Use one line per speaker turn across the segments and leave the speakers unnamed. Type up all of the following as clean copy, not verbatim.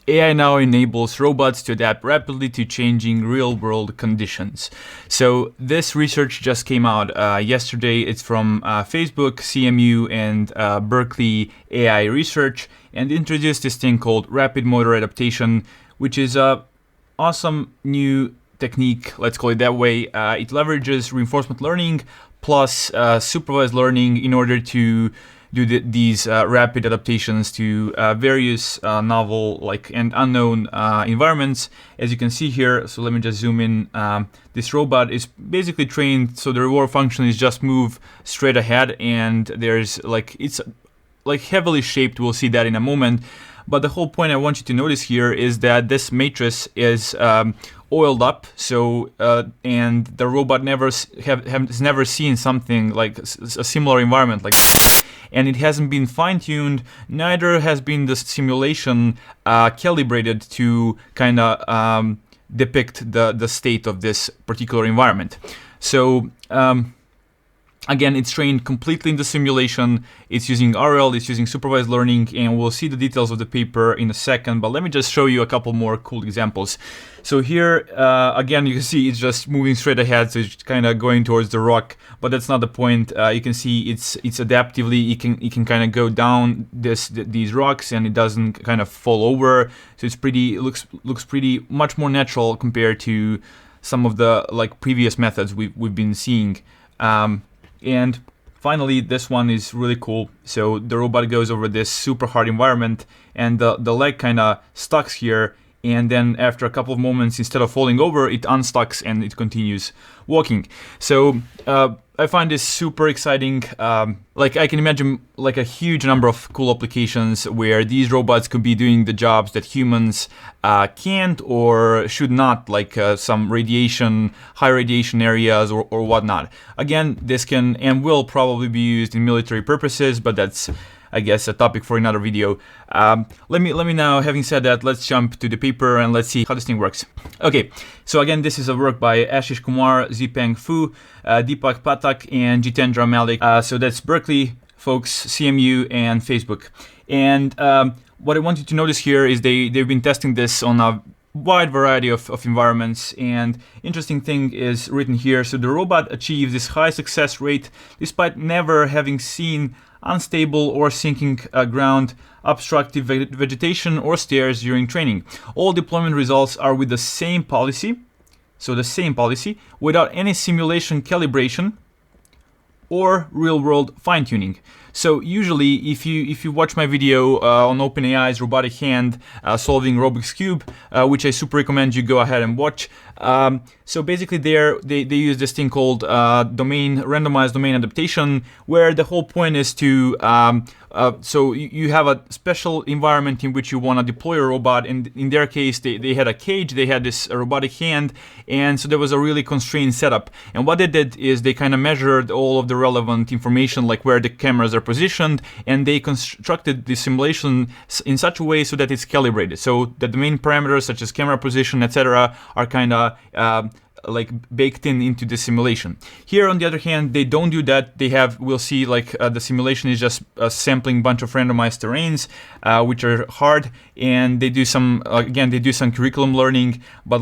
AI now enables robots to adapt rapidly to changing real-world conditions. So this research just came out yesterday. It's from Facebook, CMU, and Berkeley AI Research, and introduced this thing called rapid motor adaptation, which is a awesome new technique, let's call it that way. It leverages reinforcement learning plus supervised learning in order to do these rapid adaptations to various novel and unknown environments, as you can see here. So let me just zoom in. This robot is basically trained, so the reward function is just move straight ahead, and there's it's heavily shaped. We'll see that in a moment. But the whole point I want you to notice here is that this matrix is oiled up, so and the robot has never seen something like a similar environment like this. And it hasn't been fine-tuned, neither has been the simulation calibrated to kind of depict the state of this particular environment. So again, it's trained completely in the simulation. It's using RL, it's using supervised learning, and we'll see the details of the paper in a second, but let me just show you a couple more cool examples. So here, again, you can see it's just moving straight ahead, so it's kind of going towards the rock, but that's not the point. You can see it's adaptively, it can kind of go down these rocks, and it doesn't kind of fall over. So it's it looks pretty much more natural compared to some of the previous methods we've been seeing. And finally, this one is really cool. So the robot goes over this super hard environment, and the leg kind of stucks here, and then after a couple of moments, instead of falling over, it unstucks and it continues walking. So I find this super exciting. I can imagine a huge number of cool applications where these robots could be doing the jobs that humans can't or should not, some high radiation areas or whatnot. Again, this can and will probably be used in military purposes, but that's, I guess, a topic for another video. Let me now, having said that, let's jump to the paper and let's see how this thing works. Okay, so again, this is a work by Ashish Kumar, Zipeng Fu, Deepak Pathak, and Jitendra Malik. So that's Berkeley folks, CMU, and Facebook. And what I want you to notice here is they've been testing this on a wide variety of environments, and interesting thing is written here. So the robot achieves this high success rate despite never having seen unstable or sinking ground, obstructive vegetation, or stairs during training. All deployment results are with the same policy, without any simulation calibration or real-world fine-tuning. So usually, if you watch my video on OpenAI's robotic hand solving Rubik's Cube, which I super recommend you go ahead and watch. So basically, they use this thing called randomized domain adaptation, where the whole point is to so you have a special environment in which you want to deploy a robot, and in their case, they had a cage, they had this robotic hand, and so there was a really constrained setup. And what they did is they kind of measured all of the relevant information, like where the cameras are positioned, and they constructed the simulation in such a way so that it's calibrated, so that the main parameters such as camera position, etc., are kind of baked into the simulation. Here, on the other hand, they don't do that. We'll see the simulation is just sampling a bunch of randomized terrains, which are hard, and they do some curriculum learning. But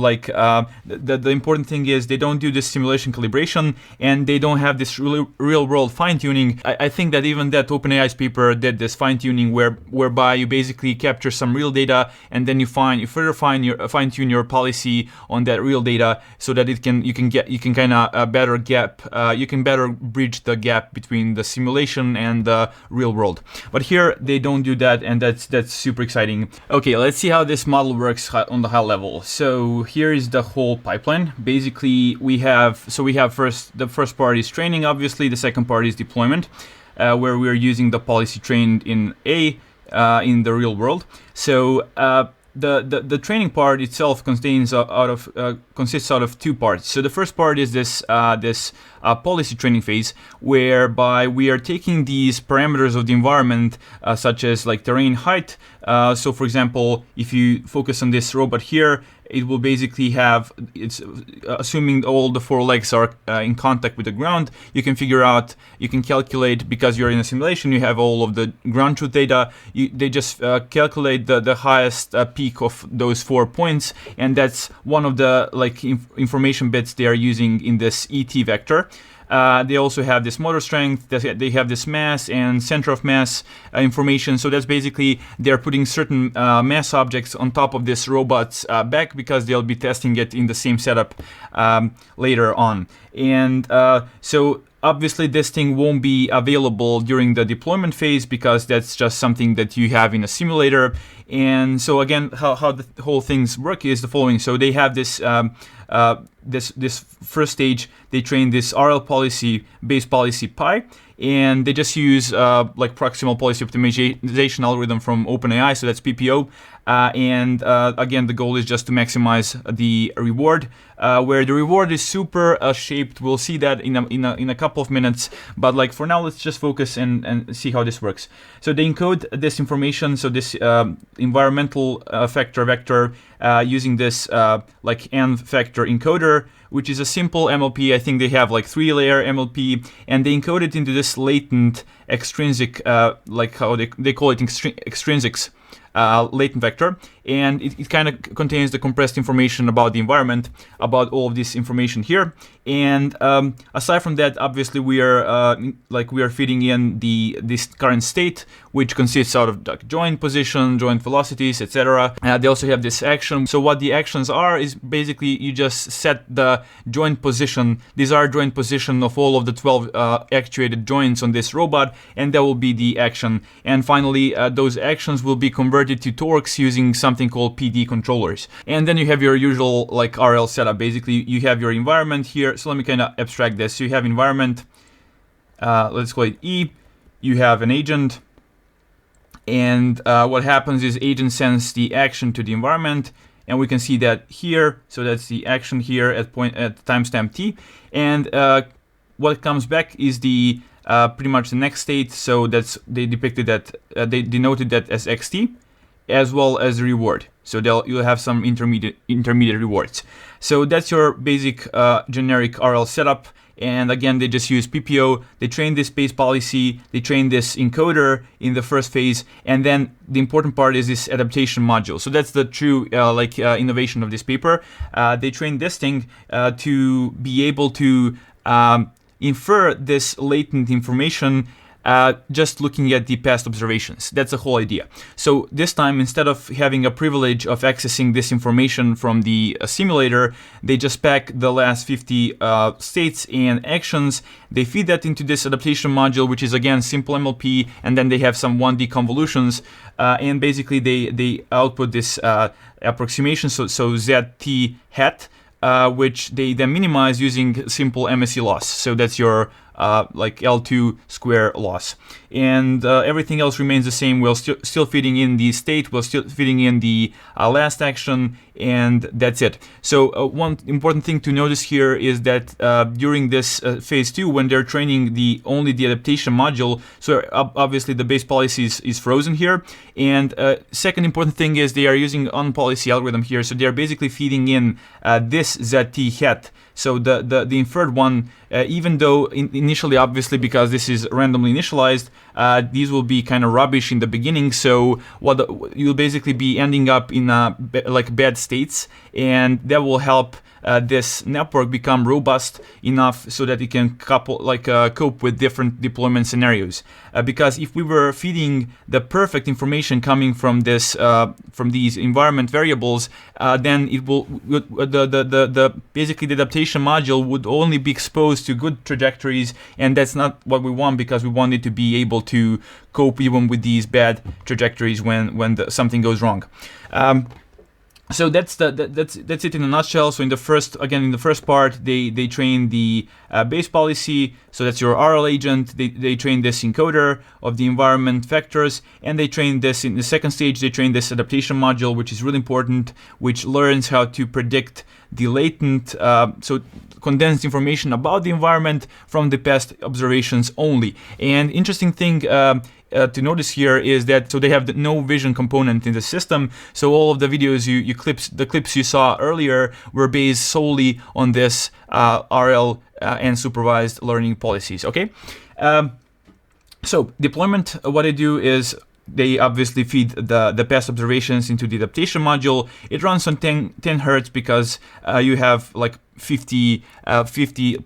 the important thing is they don't do this simulation calibration, and they don't have this real world fine tuning. I think that even that OpenAI's paper did this fine tuning whereby you basically capture some real data, and then you further fine tune your policy on that real data so that you can kind of better bridge the gap between the simulation and the real world. But here they don't do that, and that's super exciting. Okay, let's see how this model works on the high level. So here is the whole pipeline. Basically, we have the first part is training, obviously. The second part is deployment, where we're using the policy trained in in the real world. So the training part itself consists out of two parts. So the first part is this policy training phase, whereby we are taking these parameters of the environment, such as terrain height. So for example, if you focus on this robot here, it will basically have, it's assuming all the 4 legs are in contact with the ground, you can figure out, you can calculate, because you're in a simulation, you have all of the ground truth data, they just calculate the highest peak of those 4 points, and that's one of the information bits they are using in this ET vector. They also have this motor strength, they have this mass and center of mass information. So that's basically they're putting certain mass objects on top of this robot's back, because they'll be testing it in the same setup later on. And so obviously this thing won't be available during the deployment phase, because that's just something that you have in a simulator. And so again, how the whole things work is the following. So they have this this first stage, they train this RL policy, base policy pi, and they just use proximal policy optimization algorithm from OpenAI, so that's PPO. And again, the goal is just to maximize the reward, where the reward is super shaped. We'll see that in a couple of minutes, but for now, let's just focus and see how this works. So they encode this information, so this environmental vector using this n vector encoder, which is a simple MLP. I think they have 3-layer MLP, and they encode it into this latent extrinsic, how they call it, extrinsics. Latent vector, and it kind of contains the compressed information about the environment, about all of this information here. And aside from that, obviously we are feeding in this current state, which consists out of joint position, joint velocities, etc. They also have this action. So what the actions are is basically you just set the joint position. These are joint position of all of the 12 actuated joints on this robot, and that will be the action. And finally, those actions will be converted to torques using something called PD controllers. And then you have your usual RL setup. Basically, you have your environment here. So let me kind of abstract this. So you have environment, let's call it E. You have an agent, and what happens is agent sends the action to the environment, and we can see that here. So that's the action here at timestamp t, and what comes back is the pretty much the next state. So that's they depicted that they denoted that as xt, as well as reward. So you'll have some intermediate rewards. So that's your basic generic RL setup. And again, they just use PPO. They train this base policy. They train this encoder in the first phase, and then the important part is this adaptation module. So that's the true innovation of this paper. They train this thing to be able to infer this latent information just looking at the past observations. That's the whole idea. So this time, instead of having a privilege of accessing this information from the simulator, they just pack the last 50 states and actions. They feed that into this adaptation module, which is again simple MLP, and then they have some 1D convolutions, and basically they output this approximation, so ZT hat, which they then minimize using simple MSE loss. So that's your L2 square loss, and everything else remains the same. We're still feeding in the state, we're still feeding in the last action, and that's it. So one important thing to notice here is that during this phase 2, when they're training only the adaptation module, so obviously the base policy is frozen here. And second important thing is they are using on-policy algorithm here, so they are basically feeding in this ZT hat. So the inferred one, even though initially, obviously, because this is randomly initialized, these will be kind of rubbish in the beginning. So you'll basically be ending up in bad states, and that will help this network become robust enough so that it can cope with different deployment scenarios. Because if we were feeding the perfect information coming from from these environment variables, then it will basically the adaptation module would only be exposed to good trajectories, and that's not what we want, because we want it to be able to cope even with these bad trajectories when something goes wrong. So that's it in a nutshell. So in the first part, they train the base policy. So that's your RL agent. They train this encoder of the environment vectors, and they train this in the second stage. They train this adaptation module, which is really important, which learns how to predict the latent, so condensed information about the environment from the past observations only. And interesting thing, to notice here is that they have no vision component in the system. So all of the videos the clips you saw earlier were based solely on this RL and supervised learning policies. Okay. So deployment, what I do is they obviously feed the past observations into the adaptation module. It runs on 10 hertz because you have like 50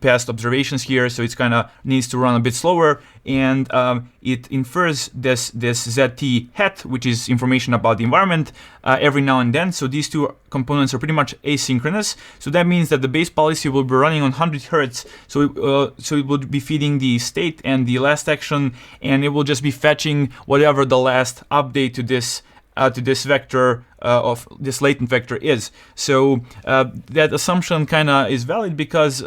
past observations here, so it's kind of needs to run a bit slower, and it infers this ZT hat, which is information about the environment, every now and then. So these two components are pretty much asynchronous. So that means that the base policy will be running on 100 hertz. So it will be feeding the state and the last action, and it will just be fetching whatever the last update to this vector of this latent vector is. So that assumption kind of is valid because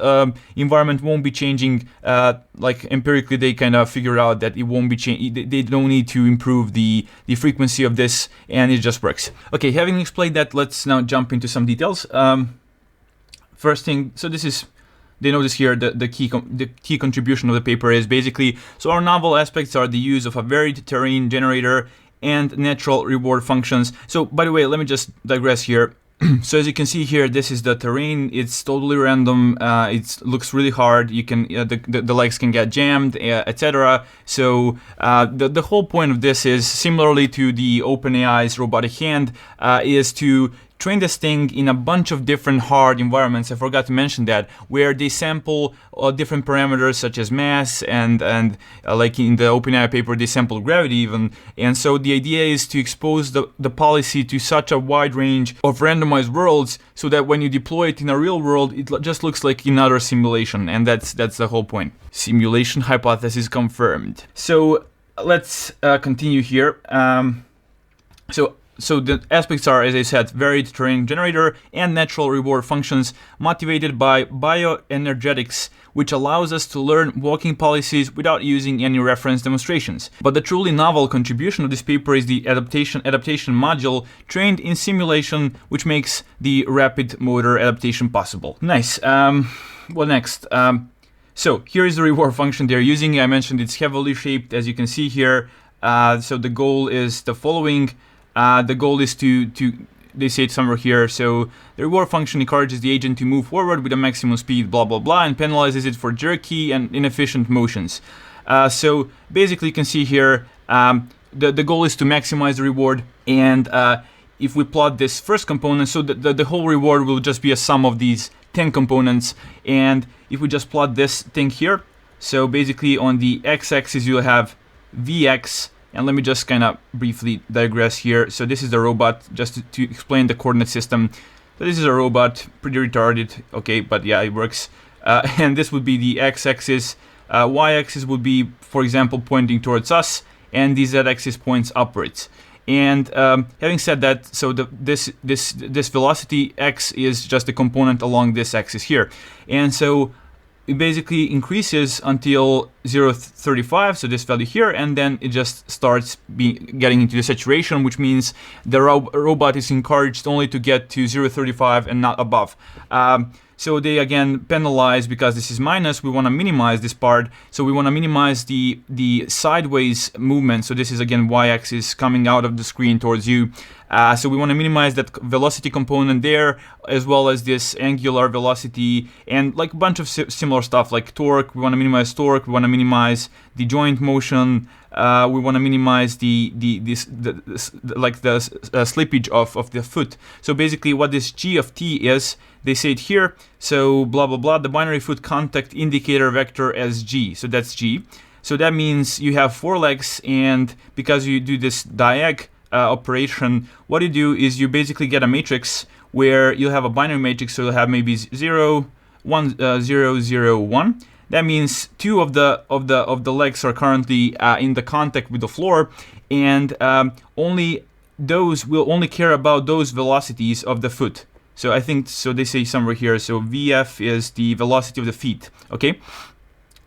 environment won't be changing. Like empirically, they kind of figure out that it won't be changing. They don't need to improve the frequency of this, and it just works. Okay, having explained that, let's now jump into some details. First thing, so this is. They notice here the key contribution of the paper is basically, so our novel aspects are the use of a varied terrain generator and natural reward functions. So by the way, let me just digress here. So as you can see here, this is the terrain. It's totally random. It looks really hard. You can the legs can get jammed, etc. So the whole point of this is similarly to the OpenAI's robotic hand, is to train this thing in a bunch of different hard environments. I forgot to mention that, where they sample different parameters such as mass and like in the OpenAI paper, they sample gravity even. And so the idea is to expose the policy to such a wide range of randomized worlds so that when you deploy it in a real world, it just looks like another simulation. And that's the whole point. Simulation hypothesis confirmed. So let's continue here. So the aspects are, as I said, varied terrain generator and natural reward functions motivated by bioenergetics, which allows us to learn walking policies without using any reference demonstrations. But the truly novel contribution of this paper is the adaptation module trained in simulation, which makes the rapid motor adaptation possible. Nice. What next? So here is the reward function they're using. I mentioned it's heavily shaped, as you can see here. So the goal is the following. The goal is to they say it somewhere here. So the reward function encourages the agent to move forward with a maximum speed, blah, blah, blah, and penalizes it for jerky and inefficient motions. So basically you can see here, the goal is to maximize the reward. And if we plot this first component, so the whole reward will just be a sum of these 10 components. And if we just plot this thing here, so basically on the x-axis you'll have Vx. And let me just kind of briefly digress here. So this is the robot, just to explain the coordinate system. So this is a robot, pretty retarded, okay, but yeah, it works. And this would be the x-axis. Y-axis would be, for example, pointing towards us, and the z-axis points upwards. And having said that, so this velocity x is just a component along this axis here. And so it basically increases until 0.35, so this value here, and then it just starts getting into the saturation, which means the robot is encouraged only to get to 0.35 and not above. So they again penalize because this is minus. We want to minimize this part, so we want to minimize the sideways movement. So this is again y-axis coming out of the screen towards you. So we want to minimize that velocity component there, as well as this angular velocity and like a bunch of similar stuff like torque. We want to minimize torque. We want to minimize the joint motion. We want to minimize the slippage of the foot. So basically, what this G of t is, they say it here. So blah blah blah. The binary foot contact indicator vector as G. So that's G. So that means you have 4 legs, and because you do this diag operation, what you do is you basically get a matrix where you'll have a binary matrix. So you'll have maybe 0, 1, 0, 0, 1. That means 2 of the legs are currently in the contact with the floor, and only those will only care about those velocities of the foot. So I think, so they say somewhere here, so VF is the velocity of the feet, okay?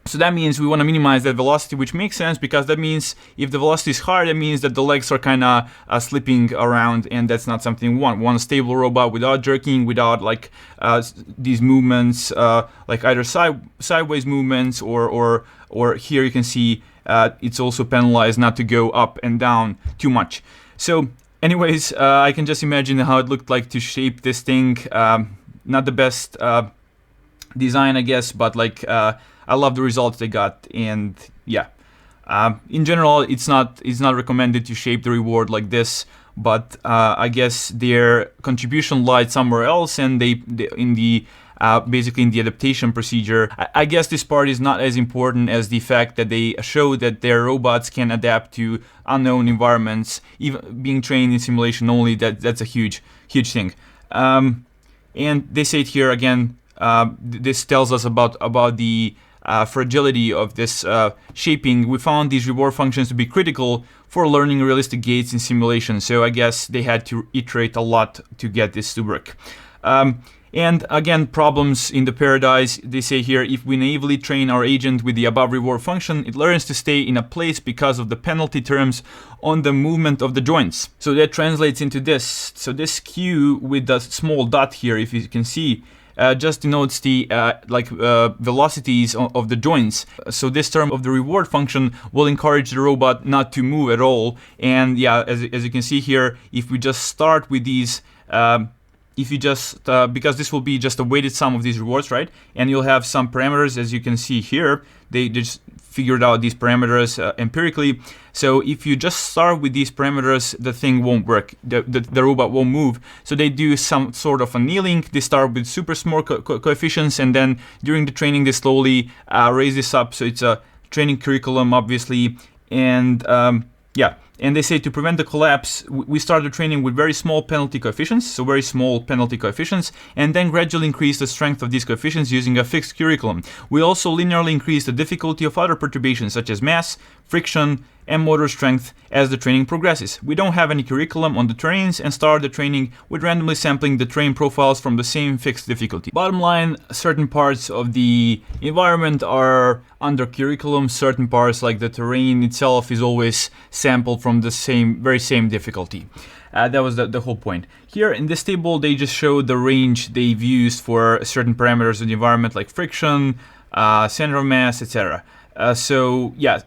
So that means we want to minimize that velocity, which makes sense because that means if the velocity is high, that means that the legs are kind of slipping around, and that's not something we want. We want a stable robot without jerking, without like these movements, like either sideways movements or here you can see it's also penalized not to go up and down too much. So anyways, I can just imagine how it looked like to shape this thing. Not the best design, I guess, but like I love the results they got, and yeah. In general, it's not recommended to shape the reward like this, but I guess their contribution lied somewhere else, and they in the basically in the adaptation procedure. I guess this part is not as important as the fact that they show that their robots can adapt to unknown environments, even being trained in simulation only. That's a huge thing. And they say it here again. This tells us about the fragility of this shaping. We found these reward functions to be critical for learning realistic gates in simulation. So I guess they had to iterate a lot to get this to work. And again, problems in the paradise. They say here, if we naively train our agent with the above reward function, it learns to stay in a place because of the penalty terms on the movement of the joints. So that translates into this. So this Q with the small dot here, if you can see, just denotes the velocities of the joints. So this term of the reward function will encourage the robot not to move at all. And yeah, as you can see here, if we just start with these, because this will be just a weighted sum of these rewards, right? And you'll have some parameters, as you can see here. They just figured out these parameters empirically. So if you just start with these parameters, the thing won't work. The robot won't move. So they do some sort of annealing. They start with super small coefficients, and then during the training, they slowly raise this up. So it's a training curriculum, obviously. And yeah. And they say to prevent the collapse, we start the training with very small penalty coefficients, and then gradually increase the strength of these coefficients using a fixed curriculum. We also linearly increase the difficulty of other perturbations such as mass, friction, and motor strength as the training progresses. We don't have any curriculum on the terrains and start the training with randomly sampling the terrain profiles from the same fixed difficulty. Bottom line, certain parts of the environment are under curriculum, certain parts like the terrain itself is always sampled from the very same difficulty. That was the whole point. Here in this table, they just show the range they've used for certain parameters of the environment like friction, center of mass, etc. So yeah.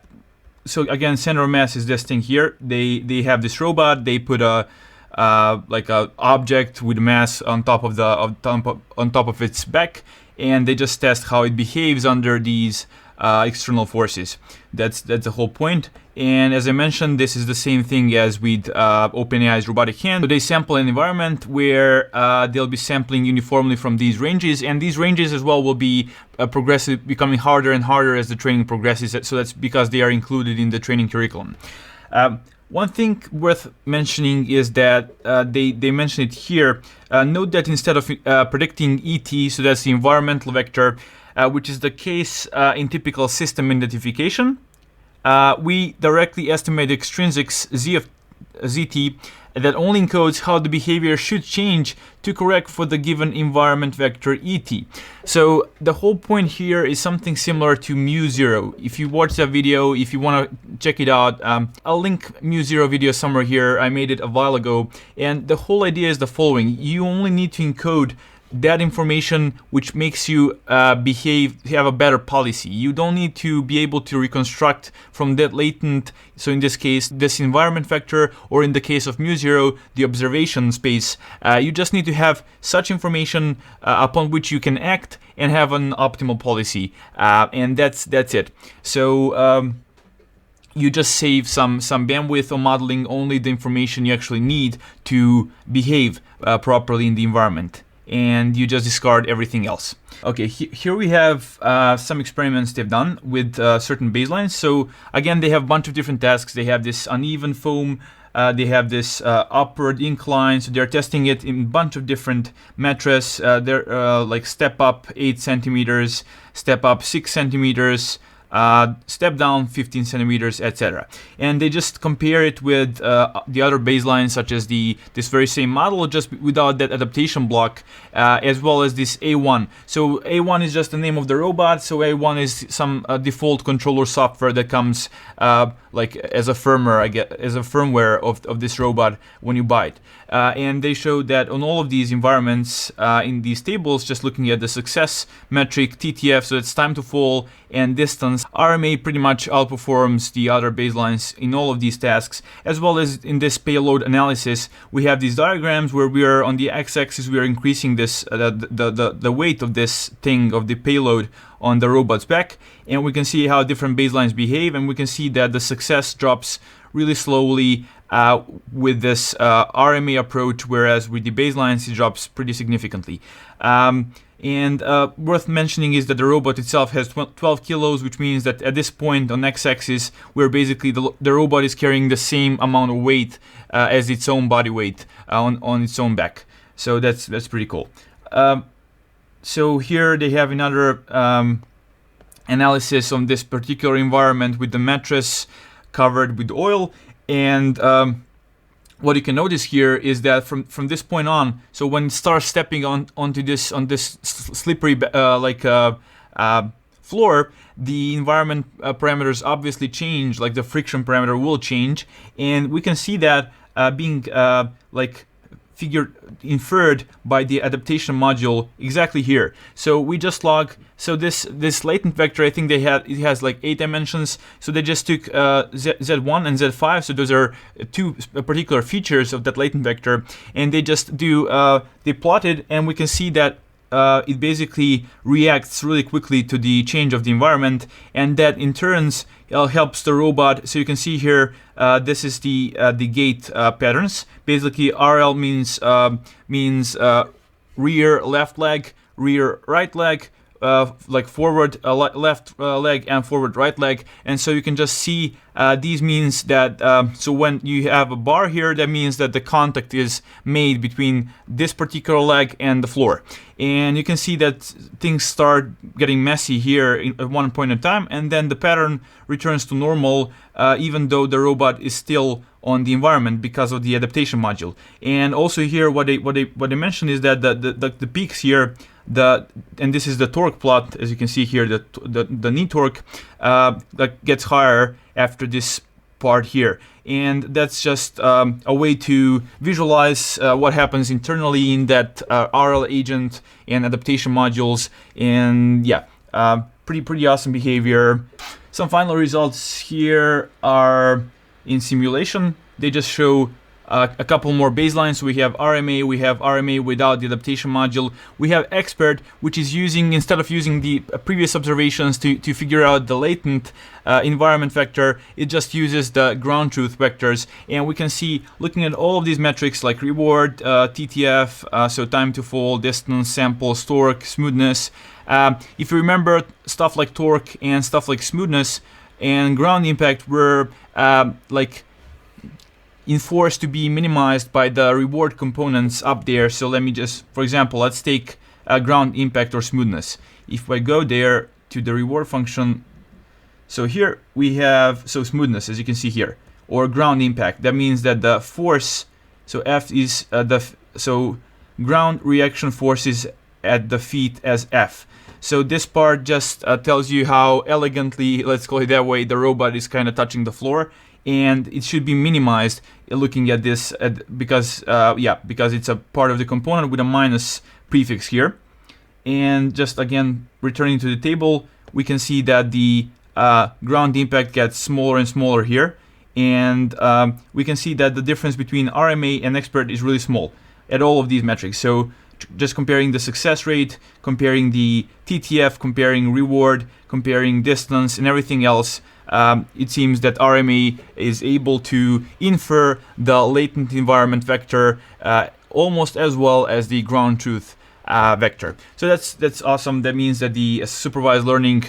So again, center of mass is this thing here. They have this robot. They put a object with mass on top of its back, and they just test how it behaves under these external forces. That's the whole point. And as I mentioned, this is the same thing as with OpenAI's robotic hand. So they sample an environment where they'll be sampling uniformly from these ranges, and these ranges as well will be progressively becoming harder and harder as the training progresses. So that's because they are included in the training curriculum. One thing worth mentioning is that they mention it here. Note that instead of predicting ET, so that's the environmental vector, which is the case in typical system identification, we directly estimate the extrinsics Z of ZT that only encodes how the behavior should change to correct for the given environment vector ET. So the whole point here is something similar to mu0. If you watch that video, if you want to check it out, I'll link mu0 video somewhere here. I made it a while ago. And the whole idea is the following. You only need to encode that information which makes you have a better policy. You don't need to be able to reconstruct from that latent, so in this case, this environment vector, or in the case of mu0, the observation space. You just need to have such information upon which you can act and have an optimal policy. And that's it. So you just save some bandwidth on modeling only the information you actually need to behave properly in the environment. And you just discard everything else. Okay, here we have some experiments they've done with certain baselines. So again, they have a bunch of different tasks. They have this uneven foam. They have this upward incline. So they're testing it in a bunch of different metrics. They're like step up 8 centimeters, step up 6 centimeters, step down 15 centimeters, etc. And they just compare it with the other baselines, such as this very same model, just without that adaptation block, as well as this A1. So A1 is just the name of the robot. So A1 is some default controller software that comes like as a firmware, I guess, as a firmware of this robot when you buy it. And they show that on all of these environments in these tables, just looking at the success metric TTF, so it's time to fall, and distance, RMA pretty much outperforms the other baselines in all of these tasks, as well as in this payload analysis. We have these diagrams where we are on the x-axis, we are increasing this the weight of this thing, of the payload on the robot's back, and we can see how different baselines behave, and we can see that the success drops really slowly with this RMA approach, whereas with the baselines it drops pretty significantly. And worth mentioning is that the robot itself has 12 kilos, which means that at this point on x-axis, where basically the robot is carrying the same amount of weight as its own body weight on its own back. So that's pretty cool. So here they have another analysis on this particular environment with the mattress covered with oil, and what you can notice here is that from this point on, so when it starts stepping onto this slippery floor, the environment parameters obviously change, like the friction parameter will change, and we can see that being inferred by the adaptation module exactly here. So we just log, so this latent vector, I think it has like 8 dimensions, so they just took Z1 and Z5, so those are two particular features of that latent vector, and they just they plot it, and we can see that it basically reacts really quickly to the change of the environment, and that in turns helps the robot. So you can see here, this is the gait patterns. Basically, RL means rear left leg, rear right leg, like forward left leg and forward right leg, and so you can just see these means that so when you have a bar here, that means that the contact is made between this particular leg and the floor, and you can see that things start getting messy here at one point in time, and then the pattern returns to normal even though the robot is still on the environment because of the adaptation module. And also here what they mentioned is that the peaks here, and this is the torque plot, as you can see here, the knee torque that gets higher after this part here, and that's just a way to visualize what happens internally in that RL agent and adaptation modules. And yeah, pretty awesome behavior. Some final results here are in simulation. They just show a couple more baselines. So we have RMA without the adaptation module. We have expert, which is using, instead of using the previous observations to figure out the latent environment vector, it just uses the ground truth vectors. And we can see, looking at all of these metrics like reward, TTF, so time to fall, distance, samples, torque, smoothness. If you remember, stuff like torque and stuff like smoothness and ground impact were enforced to be minimized by the reward components up there. So let me just, for example, let's take ground impact or smoothness. If I go there to the reward function, so here we have, so smoothness, as you can see here, or ground impact. That means that the force, so F is so ground reaction force is at the feet as F. So this part just tells you how elegantly, let's call it that way, the robot is kind of touching the floor. And it should be minimized looking at this because it's a part of the component with a minus prefix here. And just again, returning to the table, we can see that the ground impact gets smaller and smaller here. And we can see that the difference between RMA and expert is really small at all of these metrics. So just comparing the success rate, comparing the TTF, comparing reward, comparing distance and everything else, it seems that RMA is able to infer the latent environment vector almost as well as the ground truth vector. So that's awesome. That means that the supervised learning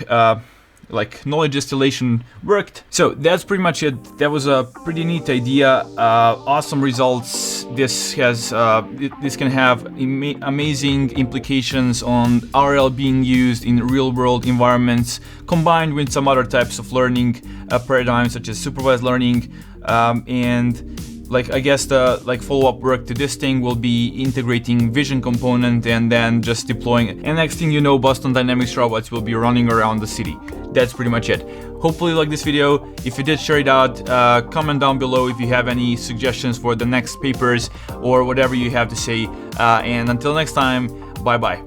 knowledge distillation worked. So that's pretty much it. That was a pretty neat idea. Awesome results. This can have amazing implications on RL being used in real world environments, combined with some other types of learning paradigms such as supervised learning. And I guess the follow-up work to this thing will be integrating vision component and then just deploying it. And next thing you know, Boston Dynamics robots will be running around the city. That's pretty much it. Hopefully you like this video. If you did, share it out. Comment down below if you have any suggestions for the next papers or whatever you have to say. And until next time, bye-bye.